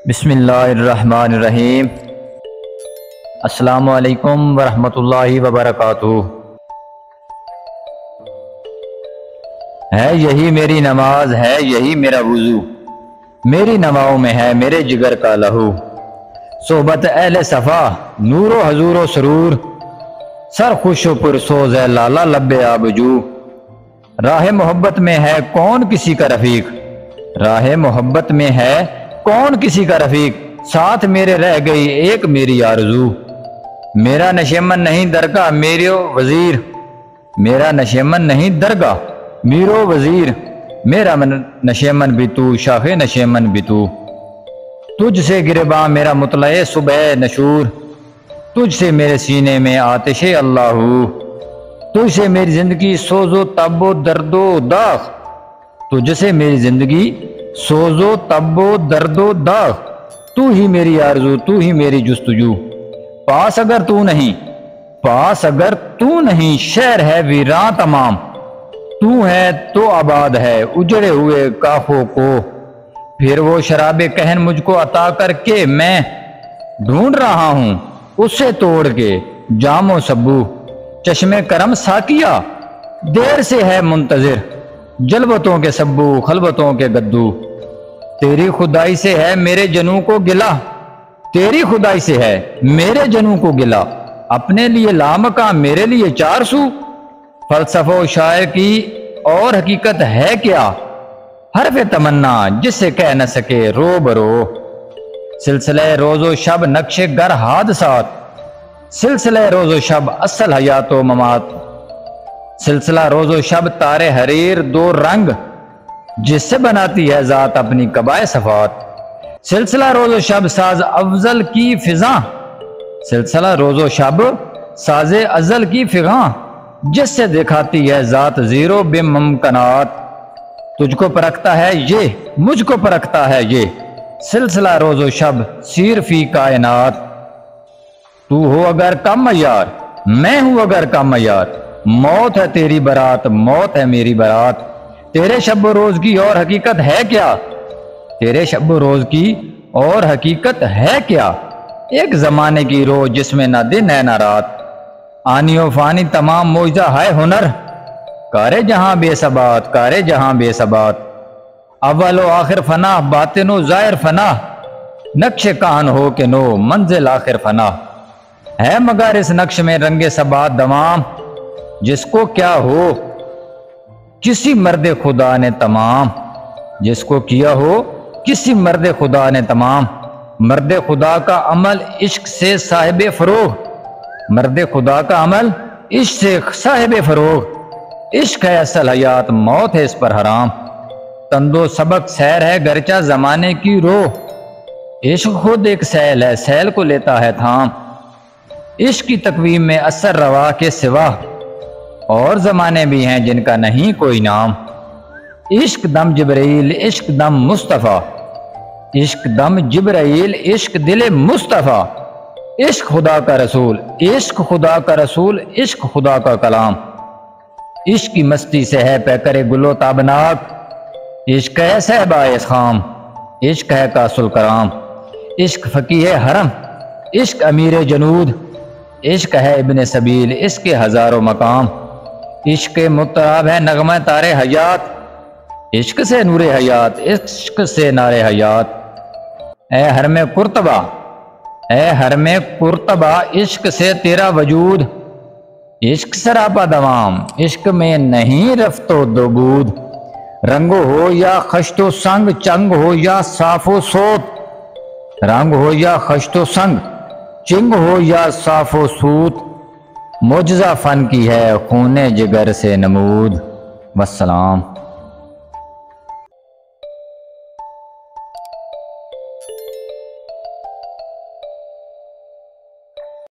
بسم اللہ الرحمن الرحیم۔ السلام علیکم ورحمۃ اللہ وبرکاتہ۔ ہے یہی میری نماز، ہے یہی میرا وضو، میری نواؤں میں ہے میرے جگر کا لہو۔ صحبت اہل صفا نور و حضور و سرور، سر خوش و پرسوز ہے لالا لب آبجو۔ راہ محبت میں ہے کون کسی کا رفیق، راہ محبت میں ہے کون کسی کا رفیق، ساتھ میرے رہ گئی ایک میری آرزو۔ میرا نشیمن نہیں درگاہ میرو وزیر، میرا نشیمن نہیں درگاہ میرو وزیر، میرا نشیمن بھی تو شاخ نشیمن بھی تو۔ تجھ سے گرباں میرا مطلع صبح نشور، تجھ سے میرے سینے میں آتش اللہ، تجھ سے میری زندگی سوز و تب و درد و داغ، تجھ سے میری زندگی سوز و تب و درد و داغ۔ تو ہی میری آرزو، تو ہی میری جستجو۔ پاس اگر تو نہیں، پاس اگر تو نہیں، شہر ہے ویراں تمام۔ تو ہے تو آباد ہے اجڑے ہوئے کافوں کو، پھر وہ شراب کہن مجھ کو عطا کر کے میں ڈھونڈ رہا ہوں اسے توڑ کے جام و سبو۔ چشم کرم ساکیا دیر سے ہے منتظر، جلوتوں کے سبو خلوتوں کے گدو۔ تیری خدائی سے ہے میرے جنوں کو گلا، تیری خدائی سے ہے میرے جنوں کو گلا، اپنے لیے لامکاں میرے لیے چار سو۔ فلسفہ و شاعر کی اور حقیقت ہے کیا، حرف تمنا جس سے کہہ نہ سکے رو برو۔ سلسلہ روز و شب نقش گر حادثات، سلسلہ روز و شب اصل حیات و ممات۔ سلسلہ روز و شب تارے حریر دو رنگ، جس سے بناتی ہے ذات اپنی قبائے صفات۔ سلسلہ روز و شب ساز افضل کی فضا، سلسلہ روز و شب ساز ازل کی فضا، جس سے دکھاتی ہے ذات زیرو بے ممکنات۔ تجھ کو پرکھتا ہے یہ، مجھ کو پرکھتا ہے یہ، سلسلہ روز و شب سیر فی کائنات۔ تو ہو اگر کم معیار، میں ہوں اگر کم معیار، موت ہے تیری برات، موت ہے میری برات۔ تیرے شب و روز کی اور حقیقت ہے کیا، تیرے شب و روز کی اور حقیقت ہے کیا، ایک زمانے کی روز جس میں نہ دن ہے نہ رات۔ آنی و فانی تمام معجزہ ہے ہنر، کارے جہاں بے ثبات، کارے جہاں بے ثبات۔ اول و آخر فنا، باطن و ظاہر فنا، نقش کہن ہو کہ نو منزل آخر فنا۔ ہے مگر اس نقش میں رنگ ثبات دوام، جس کو کیا ہو کسی مرد خدا نے تمام، جس کو کیا ہو کسی مرد خدا نے تمام۔ مرد خدا کا عمل عشق سے صاحب فروغ، مرد خدا کا عمل عشق سے صاحب فروغ۔ عشق ہے اصل حیات، موت ہے اس پر حرام۔ تند و سبق سیر ہے گرچہ زمانے کی روح، عشق خود ایک سیل ہے سیل کو لیتا ہے تھام۔ عشق کی تقویم میں اثر روا کے سوا اور زمانے بھی ہیں جن کا نہیں کوئی نام۔ عشق دم جبرائیل، عشق دم مصطفیٰ، عشق دم جبرائیل، عشق دل مصطفیٰ۔ عشق خدا کا رسول، عشق خدا کا رسول، عشق خدا کا کلام۔ عشق کی مستی سے ہے پیکر گلو تابناک، عشق ہے صحبہ خام، عشق ہے کاس الکرام۔ عشق فقیہ حرم، عشق امیر جنود، عشق ہے ابن سبیل، عشق کے ہزاروں مقام۔ عشق مطرب ہے نغمہ تار حیات، عشق سے نور حیات، عشق سے نار حیات۔ اے حرم قرطبہ، اے حرم قرطبہ، عشق سے تیرا وجود، عشق سراپا دوام، عشق میں نہیں رفت و دبود۔ رنگ ہو یا خشت و سنگ، چنگ ہو یا صاف و سوت، رنگ ہو یا خشت و سنگ، چنگ ہو یا صاف و سوت، معجزہ فن کی ہے خون جگر سے نمود۔ والسلام۔